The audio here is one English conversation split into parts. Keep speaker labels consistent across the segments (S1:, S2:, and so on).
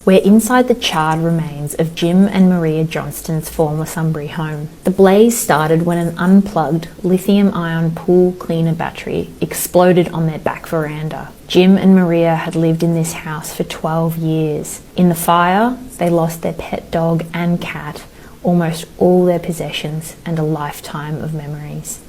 S1: We're inside the charred remains of Jim and Maria Johnston's former Sunbury home. The blaze started when an unplugged lithium-ion pool cleaner battery exploded on their back veranda. Jim and Maria had lived in this house for 12 years. In the fire, they lost their pet dog and cat, almost all their possessions, and a lifetime of memories.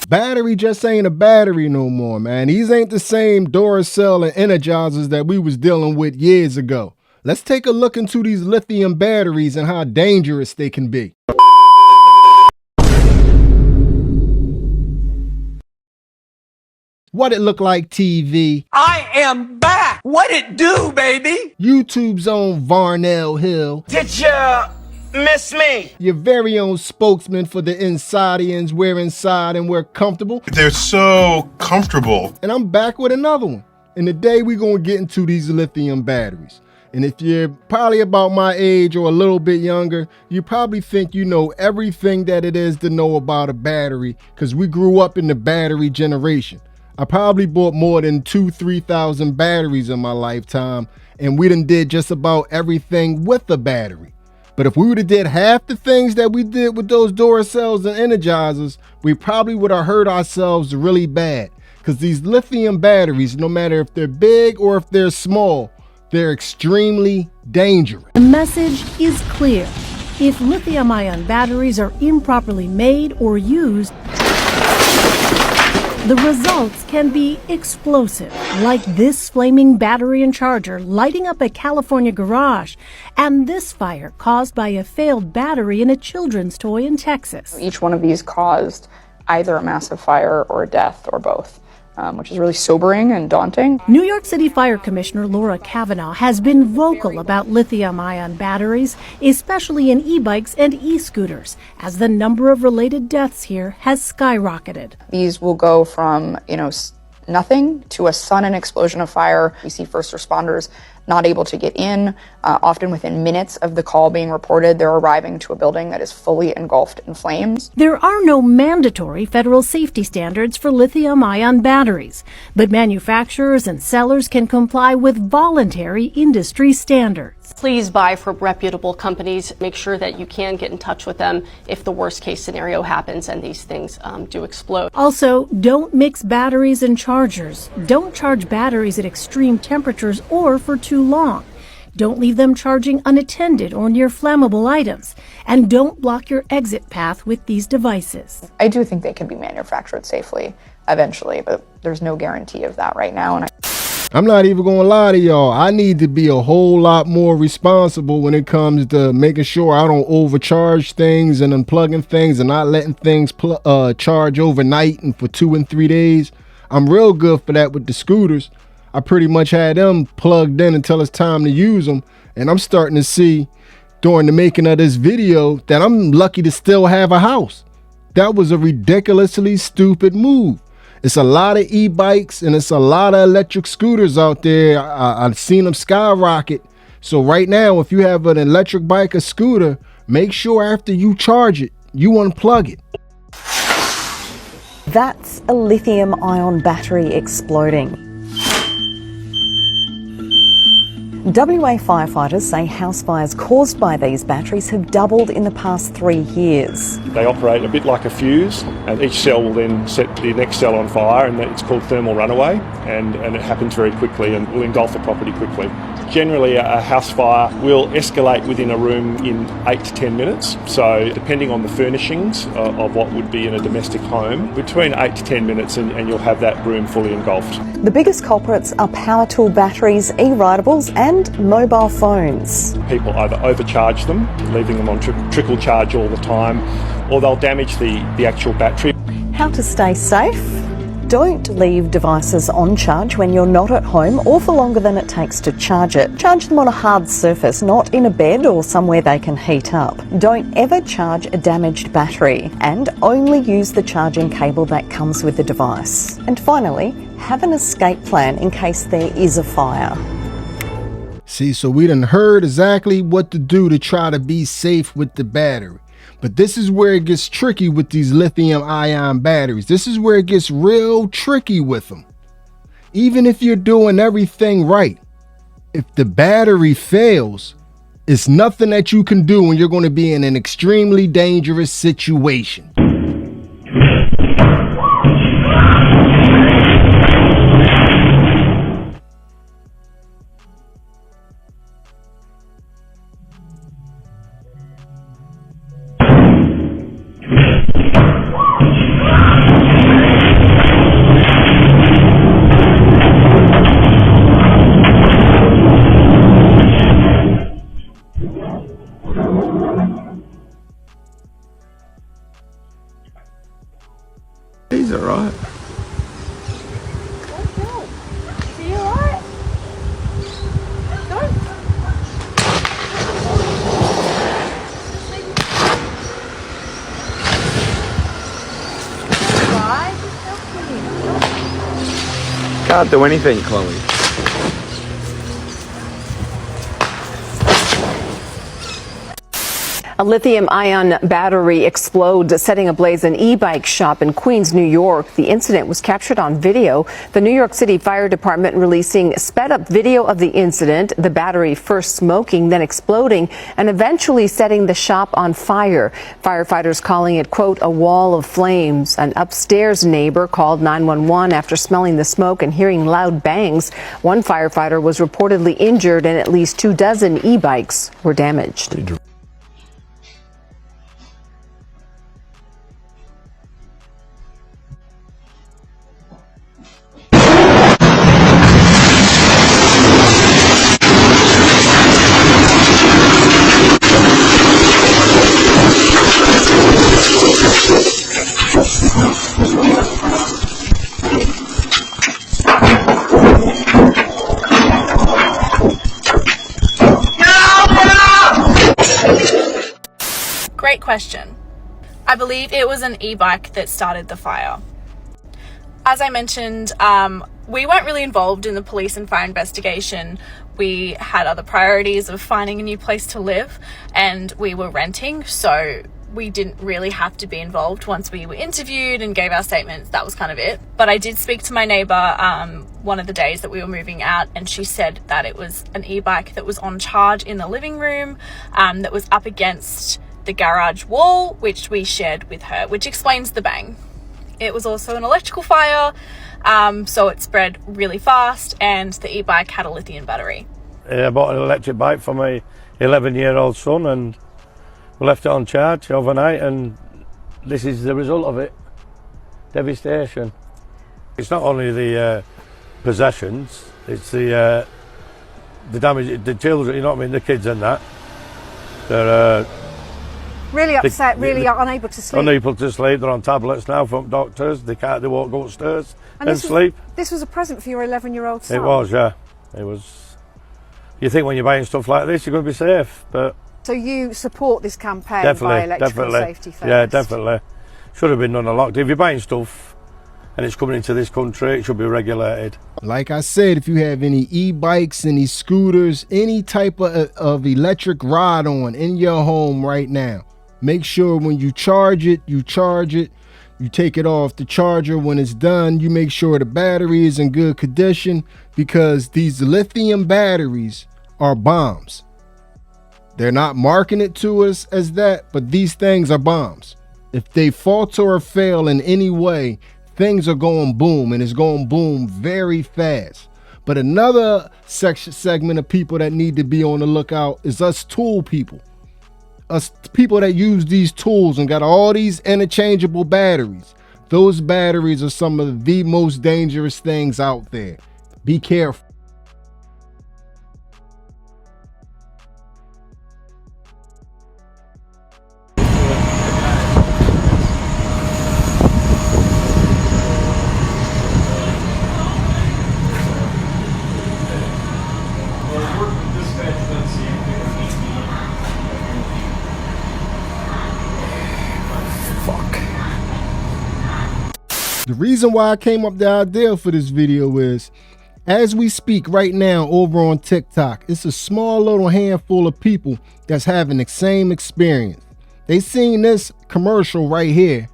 S2: Battery just ain't a battery no more, man. These ain't the same Duracell and Energizers that we was dealing with years ago. Let's take a look into these lithium batteries and how dangerous they can be. What it look like, TV?
S3: I am back! What it do, baby?
S2: YouTube's own Varnell Hill.
S3: Did ya miss me?
S2: Your very own spokesman for the Insidians. We're inside and we're comfortable.
S4: They're so comfortable.
S2: And I'm back with another one. And today we're going to get into these lithium batteries. And if you're probably about my age or a little bit younger, you probably think you know everything that it is to know about a battery because we grew up in the battery generation. I probably bought more than 2,000-3,000 batteries in my lifetime, and we done did just about everything with a battery. But if we would have did half the things that we did with those Duracells and Energizers, we probably would have hurt ourselves really bad. Because these lithium batteries, no matter if they're big or if they're small, they're extremely dangerous.
S5: The message is clear. If lithium-ion batteries are improperly made or used, the results can be explosive, like this flaming battery and charger lighting up a California garage, and this fire caused by a failed battery in a children's toy in Texas.
S6: Each one of these caused either a massive fire or a death or both. Which is really sobering and daunting.
S5: New York City Fire Commissioner Laura Kavanaugh has been vocal about lithium-ion batteries, especially in e-bikes and e-scooters, as the number of related deaths here has skyrocketed.
S6: These will go from, nothing to a sudden explosion of fire. We see first responders not able to get in. Often within minutes of the call being reported, they're arriving to a building that is fully engulfed in flames.
S5: There are no mandatory federal safety standards for lithium-ion batteries, but manufacturers and sellers can comply with voluntary industry standards.
S7: Please buy from reputable companies. Make sure that you can get in touch with them if the worst case scenario happens and these things do explode.
S5: Also, don't mix batteries and chargers. Don't charge batteries at extreme temperatures or for too long. Don't leave them charging unattended or near flammable items. And don't block your exit path with these devices.
S6: I do think they can be manufactured safely eventually, but there's no guarantee of that right now. And
S2: I'm not even going to lie to y'all. I need to be a whole lot more responsible when it comes to making sure I don't overcharge things and unplugging things and not letting things charge overnight and for 2 and 3 days. I'm real good for that with the scooters. I pretty much had them plugged in until it's time to use them. And I'm starting to see during the making of this video that I'm lucky to still have a house. That was a ridiculously stupid move. It's a lot of e-bikes and it's a lot of electric scooters out there. I've seen them skyrocket. So right now, if you have an electric bike or scooter, make sure after you charge it, you unplug it.
S8: That's a lithium-ion battery exploding. WA firefighters say house fires caused by these batteries have doubled in the past 3 years.
S9: They operate a bit like a fuse, and each cell will then set the next cell on fire, and it's called thermal runaway, and it happens very quickly and will engulf the property quickly. Generally, a house fire will escalate within a room in 8 to 10 minutes. So depending on the furnishings of what would be in a domestic home, between 8 to 10 minutes and you'll have that room fully engulfed.
S8: The biggest culprits are power tool batteries, e-ridables and mobile phones.
S9: People either overcharge them, leaving them on trickle charge all the time, or they'll damage the actual battery.
S8: How to stay safe? Don't leave devices on charge when you're not at home or for longer than it takes to charge it. Charge them on a hard surface, not in a bed or somewhere they can heat up. Don't ever charge a damaged battery and only use the charging cable that comes with the device. And finally, have an escape plan in case there is a fire.
S2: See, so we done heard exactly what to do to try to be safe with the battery. But this is where it gets tricky with these lithium-ion batteries. This is where it gets real tricky with them. Even if you're doing everything right, If the battery fails, it's nothing that you can do when you're going to be in an extremely dangerous situation.
S3: He's alright.
S10: See you alright? Don't.
S3: Can't do anything, Chloe.
S11: A lithium-ion battery explodes, setting ablaze an e-bike shop in Queens, New York. The incident was captured on video. The New York City Fire Department releasing sped-up video of the incident, the battery first smoking, then exploding, and eventually setting the shop on fire. Firefighters calling it, quote, a wall of flames. An upstairs neighbor called 911 after smelling the smoke and hearing loud bangs. One firefighter was reportedly injured, and at least 24 e-bikes were damaged.
S10: Great question. I believe it was an e-bike that started the fire. As I mentioned, we weren't really involved in the police and fire investigation. We had other priorities of finding a new place to live, and we were renting, so we didn't really have to be involved. Once we were interviewed and gave our statements, that was kind of it. But I did speak to my neighbour one of the days that we were moving out, and she said that it was an e-bike that was on charge in the living room, that was up against the garage wall, which we shared with her, which explains the bang. It was also an electrical fire, so it spread really fast, and the e-bike had a lithium battery.
S12: I bought an electric bike for my 11-year-old son, and we left it on charge overnight, and this is the result of it. Devastation. It's not only the possessions, it's the damage, the children, you know what I mean, the kids and that. They're
S13: really upset, really unable to sleep.
S12: Unable to sleep. They're on tablets now from doctors. They won't go upstairs and sleep.
S13: This was a present for your 11-year-old son.
S12: It was, yeah. It was. You think when you're buying stuff like this, you're going to be safe, but.
S13: So you support this campaign by electrical safety first?
S12: Yeah, definitely. Should have been done a lot. If you're buying stuff and it's coming into this country, it should be regulated.
S2: Like I said, if you have any e-bikes, any scooters, any type of electric rod on in your home right now, make sure when you charge it, you take it off the charger. When it's done, you make sure the battery is in good condition, because these lithium batteries are bombs. They're not marking it to us as that, but these things are bombs. If they falter or fail in any way, things are going boom, and it's going boom very fast. But another segment of people that need to be on the lookout is us tool people. Us people that use these tools and got all these interchangeable batteries. Those batteries are some of the most dangerous things out there. Be careful. The reason why I came up with the idea for this video is, as we speak right now over on TikTok, it's a small little handful of people that's having the same experience. They seen this commercial right here.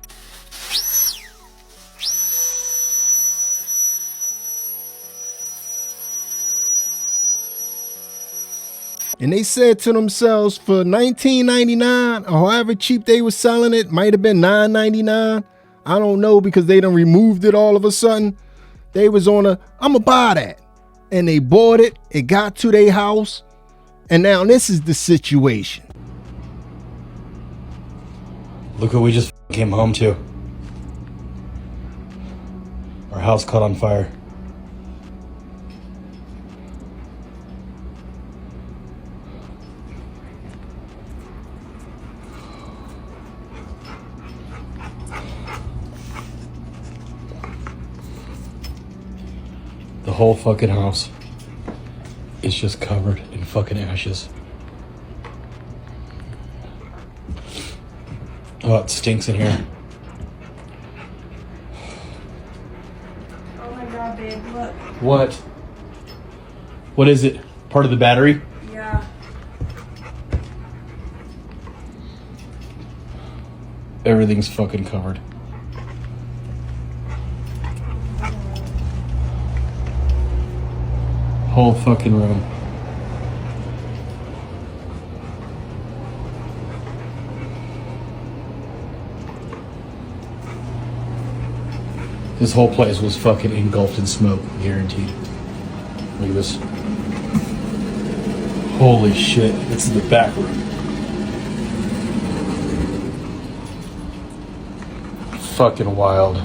S2: And they said to themselves for $19.99 or however cheap they were selling it, might have been $9.99. I don't know because they done removed it all of a sudden. They was on I'ma buy that. And they bought it. It got to their house. And now this is the situation.
S14: Look what we just came home to. Our house caught on fire. The whole fucking house is just covered in fucking ashes. Oh, it stinks in here.
S13: Oh my god, babe, look.
S14: What? What is it? Part of the battery?
S13: Yeah.
S14: Everything's fucking covered. Whole fucking room. This whole place was fucking engulfed in smoke, guaranteed. Look at this. Holy shit, this is the back room. Fucking wild.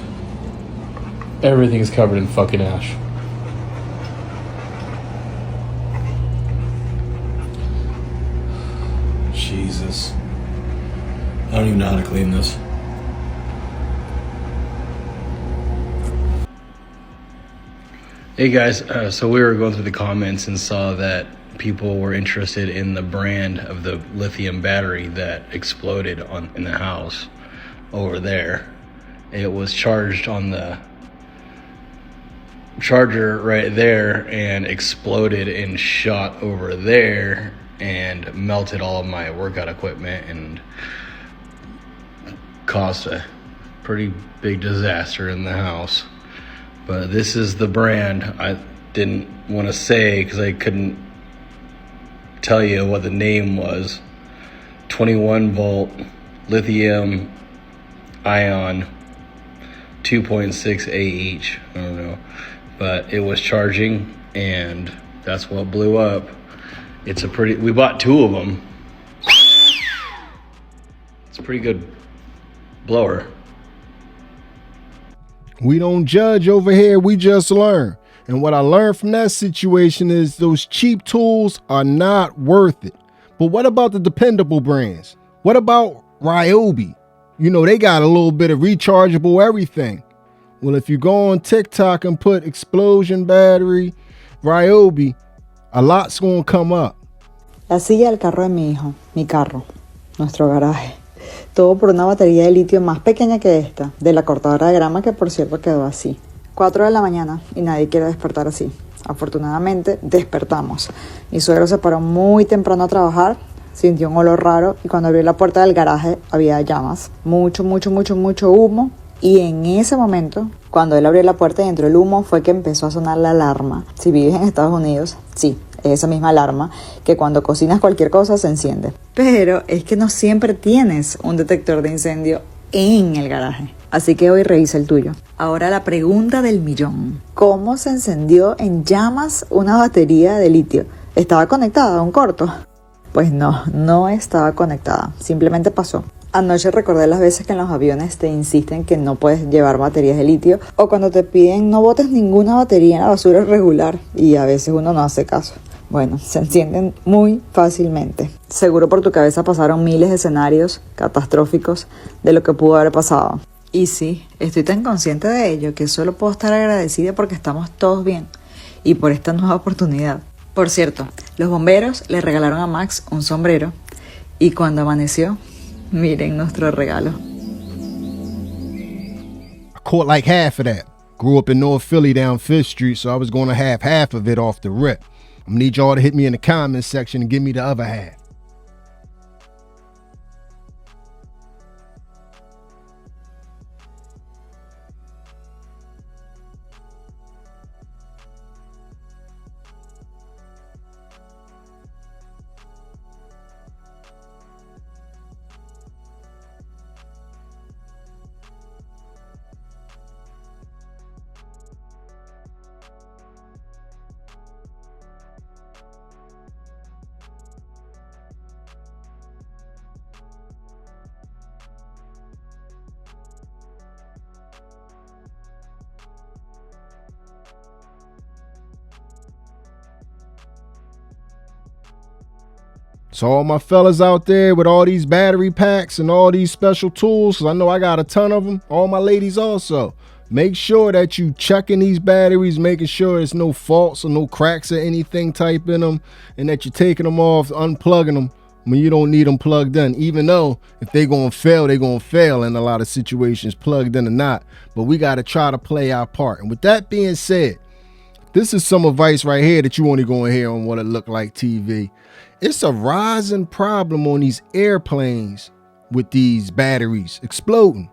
S14: Everything's covered in fucking ash. Jesus. I don't even know how to clean this. Hey guys, so we were going through the comments and saw that people were interested in the brand of the lithium battery that exploded in the house over there. It was charged on the charger right there and exploded and shot over there and melted all of my workout equipment and caused a pretty big disaster in the house. But this is the brand. I didn't want to say because I couldn't tell you what the name was. 21 volt lithium ion 2.6 AH. I don't know. But it was charging and that's what blew up. It's a pretty, we bought 2 of them. It's a pretty good blower.
S2: We don't judge over here, we just learn. And what I learned from that situation is those cheap tools are not worth it. But what about the dependable brands? What about Ryobi? You know, they got a little bit of rechargeable everything. Well, if you go on TikTok and put explosion battery, Ryobi, a lot's gonna come up.
S15: La silla del carro de mi hijo, mi carro, nuestro garaje. Todo por una batería de litio más pequeña que esta, de la cortadora de grama que por cierto quedó así. 4 de la mañana y nadie quiere despertar así. Afortunadamente despertamos. Mi suegro se paró muy temprano a trabajar, sintió un olor raro y cuando abrió la puerta del garaje había llamas. Mucho humo. Y en ese momento, cuando él abrió la puerta y entró el humo, fue que empezó a sonar la alarma. Si vives en Estados Unidos, sí, es esa misma alarma que cuando cocinas cualquier cosa se enciende. Pero es que no siempre tienes un detector de incendio en el garaje. Así que hoy revisa el tuyo. Ahora la pregunta del millón. ¿Cómo se encendió en llamas una batería de litio? ¿Estaba conectada a un corto? Pues no estaba conectada. Simplemente pasó. Anoche recordé las veces que en los aviones te insisten que no puedes llevar baterías de litio o cuando te piden no botes ninguna batería en la basura regular y a veces uno no hace caso. Bueno, se encienden muy fácilmente. Seguro por tu cabeza pasaron miles de escenarios catastróficos de lo que pudo haber pasado. Y sí, estoy tan consciente de ello que solo puedo estar agradecida porque estamos todos bien y por esta nueva oportunidad. Por cierto, los bomberos le regalaron a Max un sombrero y cuando amaneció, miren nuestro regalo.
S2: I caught like half of that. Grew up in North Philly down 5th Street, so I was going to have half of it off the rip. I'm gonna need y'all to hit me in the comments section and give me the other half. So all my fellas out there with all these battery packs and all these special tools, 'cause I know I got a ton of them, all my ladies also, make sure that you checking these batteries, making sure there's no faults or no cracks or anything type in them, and that you're taking them off, unplugging them when you don't need them plugged in, even though if they're going to fail, they're going to fail in a lot of situations, plugged in or not. But we got to try to play our part. And with that being said, this is some advice right here that you only going to hear on What It Look Like TV. It's a rising problem on these airplanes with these batteries exploding.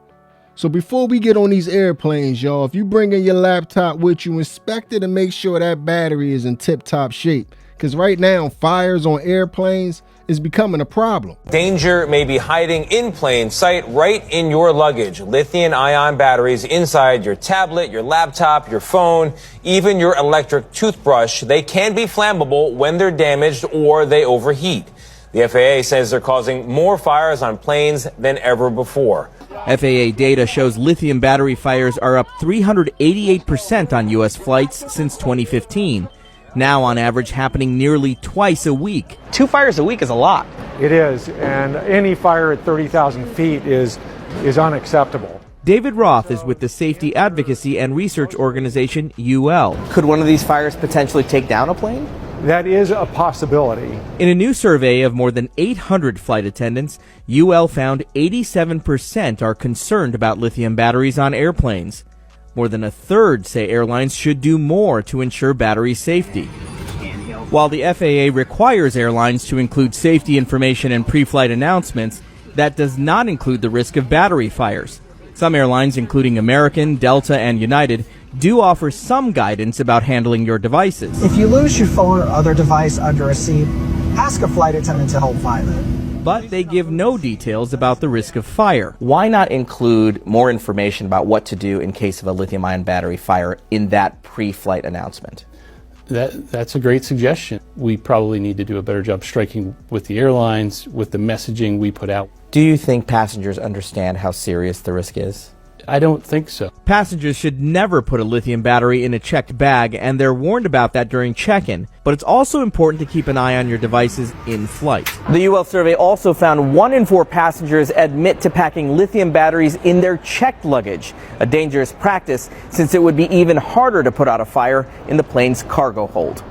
S2: So before we get on these airplanes, y'all, if you bring in your laptop with you, inspect it and make sure that battery is in tip-top shape. Because right now, fires on airplanes is becoming a problem.
S16: Danger may be hiding in plain sight right in your luggage. Lithium-ion batteries inside your tablet, your laptop, your phone, even your electric toothbrush. They can be flammable when they're damaged or they overheat. The FAA says they're causing more fires on planes than ever before.
S17: FAA data shows lithium battery fires are up 388% on U.S. flights since 2015. Now on average happening nearly twice a week.
S18: 2 fires a week is a lot.
S19: It is, and any fire at 30,000 feet is unacceptable.
S17: David Roth is with the safety advocacy and research organization UL.
S18: Could one of these fires potentially take down a plane?
S19: That is a possibility.
S17: In a new survey of more than 800 flight attendants, UL found 87% are concerned about lithium batteries on airplanes. More than a third say airlines should do more to ensure battery safety. While the FAA requires airlines to include safety information in pre-flight announcements, that does not include the risk of battery fires. Some airlines, including American, Delta, and United, do offer some guidance about handling your devices.
S20: If you lose your phone or other device under a seat, ask a flight attendant to help find it.
S17: But they give no details about the risk of fire.
S18: Why not include more information about what to do in case of a lithium-ion battery fire in that pre-flight announcement?
S21: That's a great suggestion. We probably need to do a better job striking with the airlines, with the messaging we put out.
S18: Do you think passengers understand how serious the risk is?
S21: I don't think so.
S17: Passengers should never put a lithium battery in a checked bag, and they're warned about that during check-in. But it's also important to keep an eye on your devices in flight.
S18: The UL survey also found 1 in 4 passengers admit to packing lithium batteries in their checked luggage, a dangerous practice since it would be even harder to put out a fire in the plane's cargo hold.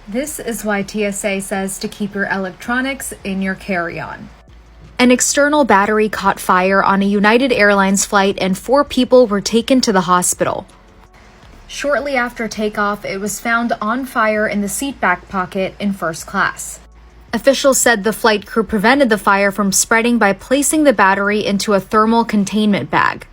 S22: This is why TSA says to keep your electronics in your carry-on. An external battery caught fire on a United Airlines flight and 4 people were taken to the hospital. Shortly after takeoff, it was found on fire in the seat back pocket in first class. Officials said the flight crew prevented the fire from spreading by placing the battery into a thermal containment bag.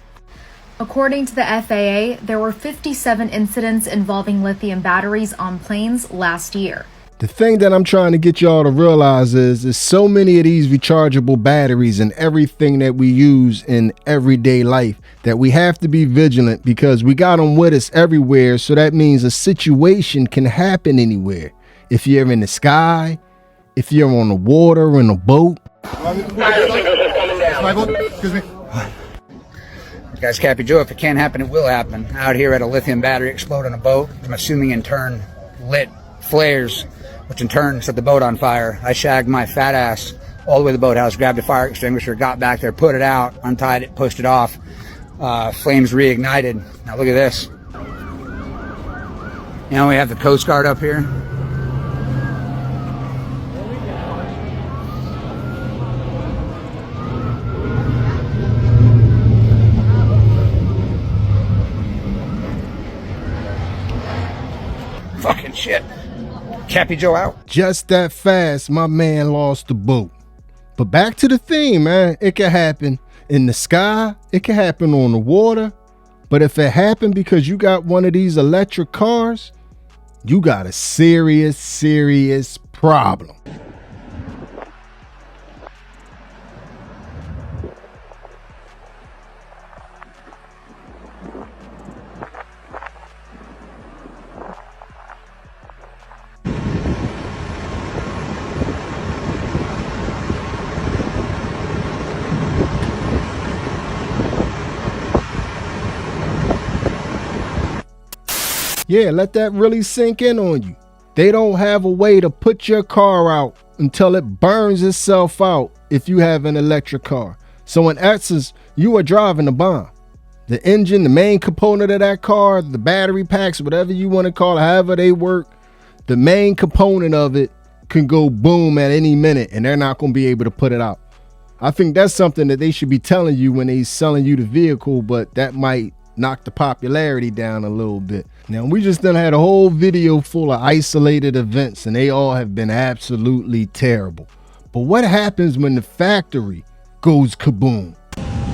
S22: According to the FAA, there were 57 incidents involving lithium batteries on planes last year.
S2: The thing that I'm trying to get y'all to realize is so many of these rechargeable batteries and everything that we use in everyday life that we have to be vigilant because we got them with us everywhere. So that means a situation can happen anywhere. If you're in the sky, if you're on the water, in a boat.
S23: Guys, Cappy Joe, if it can't happen, it will happen. Out here at a lithium battery explode on a boat, I'm assuming in turn lit flares, which in turn set the boat on fire. I shagged my fat ass all the way to the boathouse, grabbed a fire extinguisher, got back there, put it out, untied it, pushed it off. Flames reignited. Now look at this. Now we have the Coast Guard up here. Fucking shit. Cappy Joe out.
S2: Just that fast, my man lost the boat. But back to the theme, man. It can happen in the sky. It can happen on the water. But if it happened because you got one of these electric cars, you got a serious, serious problem. Yeah, let that really sink in on you. They don't have a way to put your car out until it burns itself out if you have an electric car. So in essence, you are driving a bomb. The engine, the main component of that car, the battery packs, whatever you want to call it, however they work, the main component of it can go boom at any minute and they're not going to be able to put it out. I think that's something that they should be telling you when they selling you the vehicle, but that might knock the popularity down a little bit. Now, we just done had a whole video full of isolated events and they all have been absolutely terrible. But what happens when the factory goes kaboom?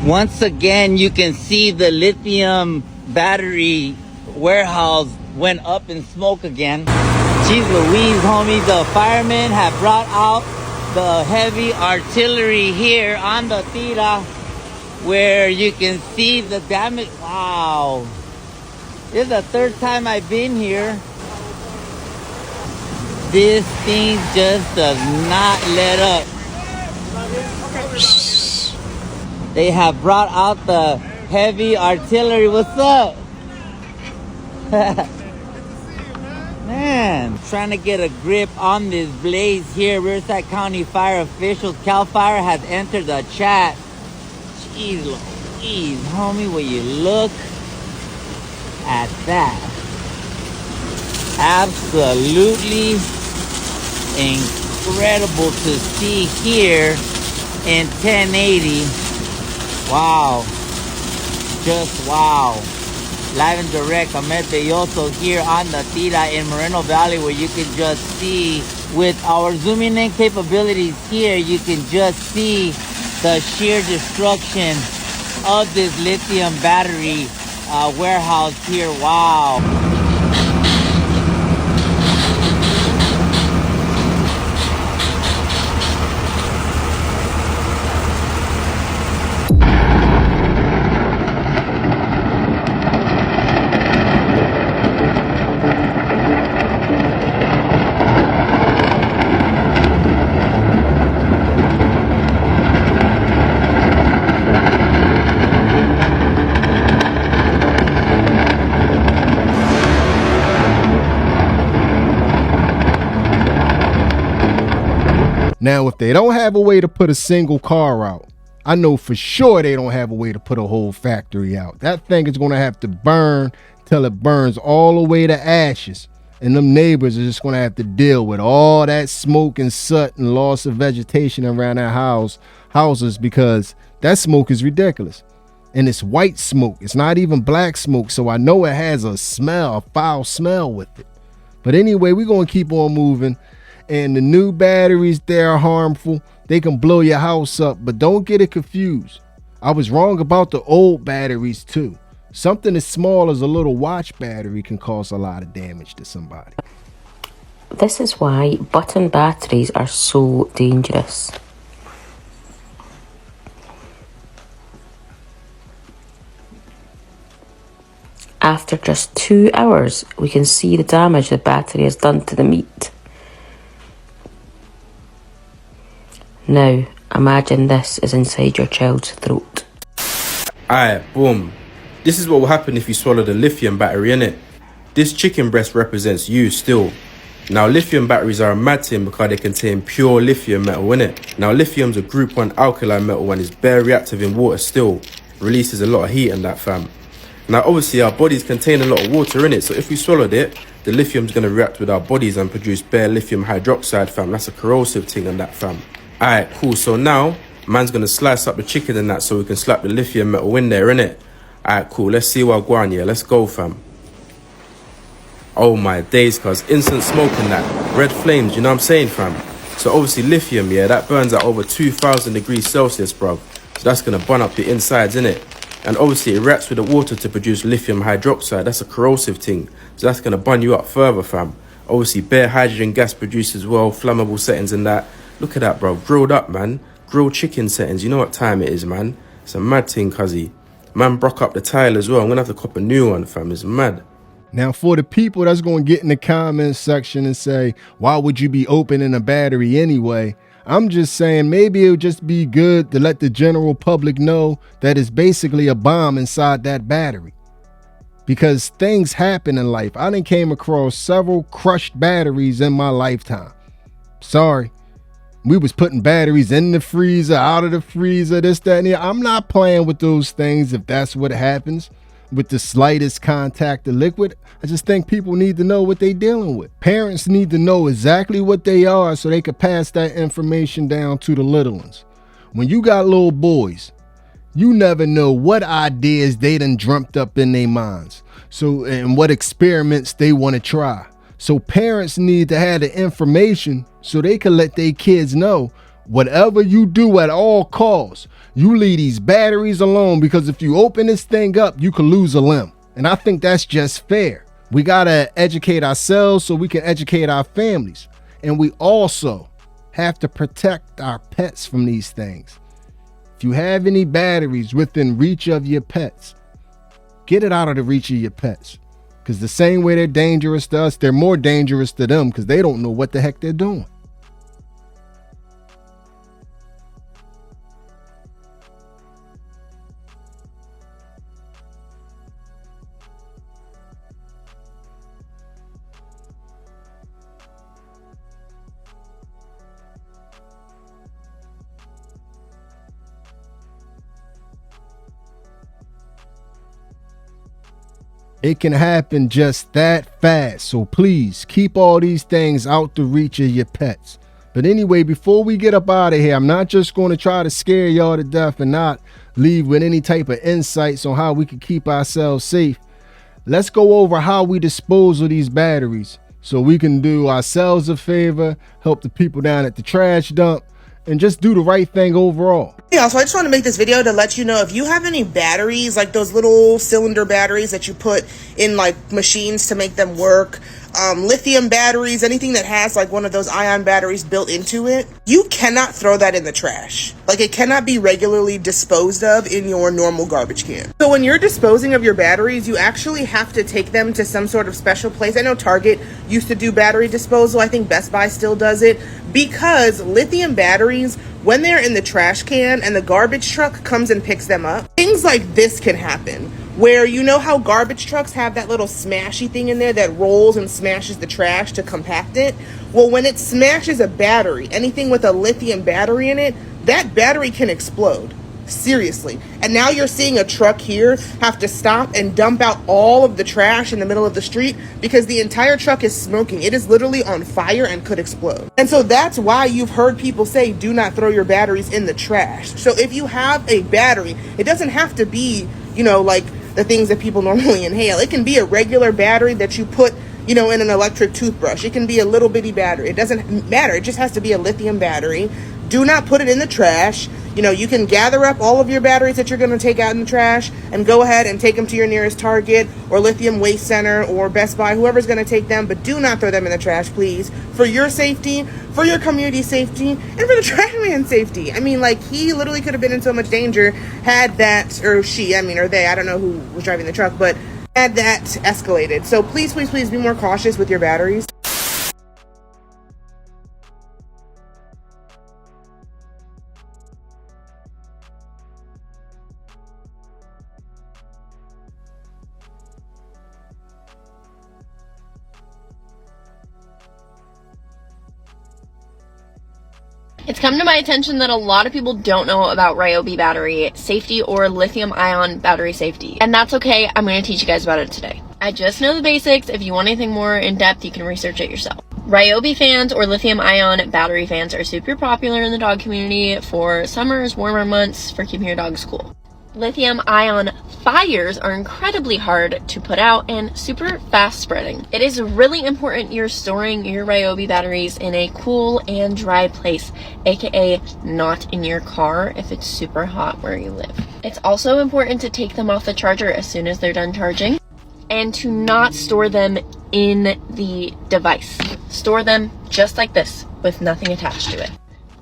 S1: Once again, you can see the lithium battery warehouse went up in smoke again. Jeez Louise, homies, the firemen have brought out the heavy artillery here on the tira where you can see the damage. Wow. This is the third time I've been here. This thing just does not let up. They have brought out the heavy artillery. What's up? Man, trying to get a grip on this blaze here. Riverside County Fire officials, CAL FIRE has entered the chat. Jeez Louise, homie, will you look at that? Absolutely incredible to see here in 1080. Wow, just wow. Live and direct, Ahmed Belloso here on the tira in Moreno Valley, where you can just see with our zooming in capabilities here, you can just see the sheer destruction of this lithium battery warehouse here. Wow.
S2: Now, if they don't have a way to put a single car out, I know for sure they don't have a way to put a whole factory out. That thing is going to have to burn till it burns all the way to ashes. And them neighbors are just going to have to deal with all that smoke and soot and loss of vegetation around their houses because that smoke is ridiculous. And it's white smoke. It's not even black smoke. So I know it has a smell, a foul smell with it. But anyway, we're going to keep on moving. And the new batteries, they're harmful. They can blow your house up, but don't get it confused. I was wrong about the old batteries too. Something as small as a little watch battery can cause a lot of damage to somebody.
S4: This is why button batteries are so dangerous. After just 2 hours, we can see the damage the battery has done to the meat. Now, imagine this is inside your child's throat.
S7: Alright, boom. This is what will happen if you swallow the lithium battery, innit? This chicken breast represents you still. Now, lithium batteries are a mad thing because they contain pure lithium metal, innit? Now, lithium's a group 1 alkali metal and is bare reactive in water still. Releases a lot of heat in that, fam. Now, obviously, our bodies contain a lot of water in it, so if we swallowed it, the lithium's going to react with our bodies and produce bare lithium hydroxide, fam. That's a corrosive thing in that, fam. Alright, cool. So now, man's going to slice up the chicken and that so we can slap the lithium metal in there, innit? Alright, cool. Let's see what going, yeah. Let's go, fam. Oh my days, cuz. Instant smoke in that. Red flames, you know what I'm saying, fam? So obviously lithium, yeah, that burns at over 2000 degrees Celsius, bro. So that's going to burn up the insides, innit? And obviously it reacts with the water to produce lithium hydroxide. That's a corrosive thing. So that's going to burn you up further, fam. Obviously bare hydrogen gas produced as well. Flammable settings and that. Look at that, bro. Grilled up, man. Grilled chicken settings. You know what time it is, man. It's a mad thing, cuzzy. Man broke up the tile as well. I'm going to have to cop a new one, fam. It's mad.
S2: Now, for the people that's going to get in the comments section and say, why would you be opening a battery anyway? I'm just saying maybe it would just be good to let the general public know that it's basically a bomb inside that battery. because things happen in life. I done came across several crushed batteries in my lifetime. Sorry. We was putting batteries in the freezer, out of the freezer, this, that, and the other. I'm not playing with those things if that's what happens with the slightest contact of liquid. I just think people need to know what they're dealing with. Parents need to know exactly what they are so they can pass that information down to the little ones. When you got little boys, you never know what ideas they done dreamt up in their minds. So, and what experiments they want to try. So parents need to have the information so they can let their kids know whatever you do at all costs, you leave these batteries alone, because if you open this thing up, you could lose a limb. And I think that's just fair. We got to educate ourselves so we can educate our families. And we also have to protect our pets from these things. If you have any batteries within reach of your pets, get it out of the reach of your pets. Because the same way they're dangerous to us, they're more dangerous to them because they don't know what the heck they're doing. It can happen just that fast. So please keep all these things out the reach of your pets. But anyway, before we get up out of here, I'm not just going to try to scare y'all to death and not leave with any type of insights on how we can keep ourselves safe. Let's go over how we dispose of these batteries so we can do ourselves a favor, help the people down at the trash dump, and just do the right thing overall.
S5: Yeah, so I just want to make this video to let you know if you have any batteries, like those little cylinder batteries that you put in like machines to make them work, lithium batteries, anything that has like one of those ion batteries built into it, you cannot throw that in the trash. Like, it cannot be regularly disposed of in your normal garbage can. So when you're disposing of your batteries, you actually have to take them to some sort of special place. I know Target used to do battery disposal. I think Best Buy still does it, because lithium batteries, when they're in the trash can and the garbage truck comes and picks them up, things like this can happen. Where, you know how garbage trucks have that little smashy thing in there that rolls and smashes the trash to compact it? Well, when it smashes a battery, anything with a lithium battery in it, that battery can explode. Seriously. And now you're seeing a truck here have to stop and dump out all of the trash in the middle of the street because the entire truck is smoking. It is literally on fire and could explode. And so that's why you've heard people say, do not throw your batteries in the trash. So if you have a battery, it doesn't have to be, you know, like the things that people normally inhale. It can be a regular battery that you put, you know, in an electric toothbrush. It can be a little bitty battery. It doesn't matter. It just has to be a lithium battery. Do not put it in the trash. You know, you can gather up all of your batteries that you're going to take out in the trash and go ahead and take them to your nearest Target or Lithium Waste Center or Best Buy, whoever's going to take them, but do not throw them in the trash, please. For your safety, for your community safety, and for the trash man's safety. I mean, like, he literally could have been in so much danger had that, or she, I mean, or they, I don't know who was driving the truck, but had that escalated. So please, please, please be more cautious with your batteries.
S6: It's come to my attention that a lot of people don't know about Ryobi battery safety or lithium ion battery safety. And that's okay, I'm going to teach you guys about it today. I just know the basics. If you want anything more in depth, you can research it yourself. Ryobi fans or lithium ion battery fans are super popular in the dog community for summers, warmer months, for keeping your dogs cool. Lithium ion fires are incredibly hard to put out and super fast spreading. It is really important you're storing your Ryobi batteries in a cool and dry place, aka not in your car if it's super hot where you live. It's also important to take them off the charger as soon as they're done charging and to not store them in the device. Store them just like this with nothing attached to it.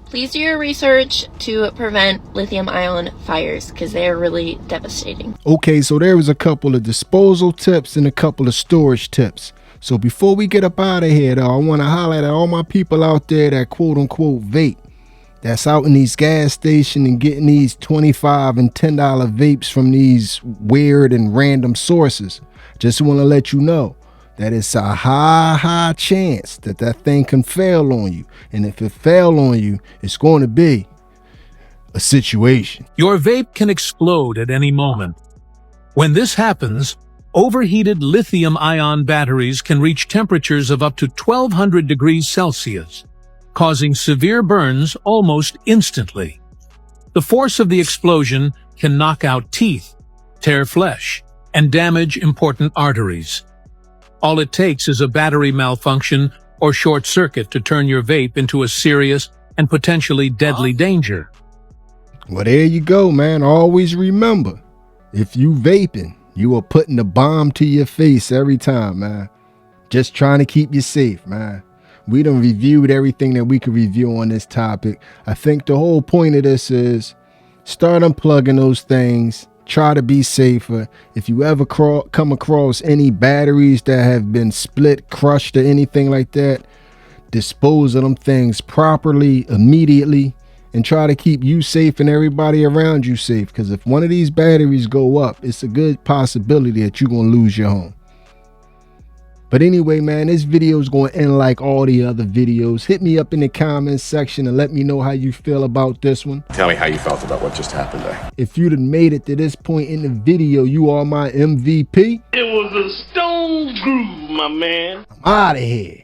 S6: Please do your research to prevent lithium ion fires because they are really devastating.
S2: Okay, so there was a couple of disposal tips and a couple of storage tips. So before we get up out of here though, I want to highlight at all my people out there that quote unquote vape. that's out in these gas stations and getting these $25 and $10 vapes from these weird and random sources. Just want to let you know that it's a high chance that that thing can fail on you. And if it fail on you, it's going to be a situation.
S3: Your vape can explode at any moment. When this happens, overheated lithium-ion batteries can reach temperatures of up to 1200 degrees Celsius, causing severe burns almost instantly. The force of the explosion can knock out teeth, tear flesh, and damage important arteries. All it takes is a battery malfunction or short circuit to turn your vape into a serious and potentially deadly danger.
S2: Well, there you go, man. Always remember, if you vaping, you are putting the bomb to your face every time, man. Just trying to keep you safe, man. We done reviewed everything that we could review on this topic. I think the whole point of this is start unplugging those things. Try to be safer. If you ever come across any batteries that have been split, crushed, or anything like that, dispose of them things properly, immediately, and try to keep you safe and everybody around you safe. Because if one of these batteries go up, it's a good possibility that you're going to lose your home. But anyway, man, this video is going to end like all the other videos. Hit me up in the comments section and let me know how you feel about this one.
S8: Tell me how you felt about what just happened there.
S2: If you'd have made it to this point in the video, you are my MVP.
S9: It was a stone groove, my man.
S2: I'm out of here.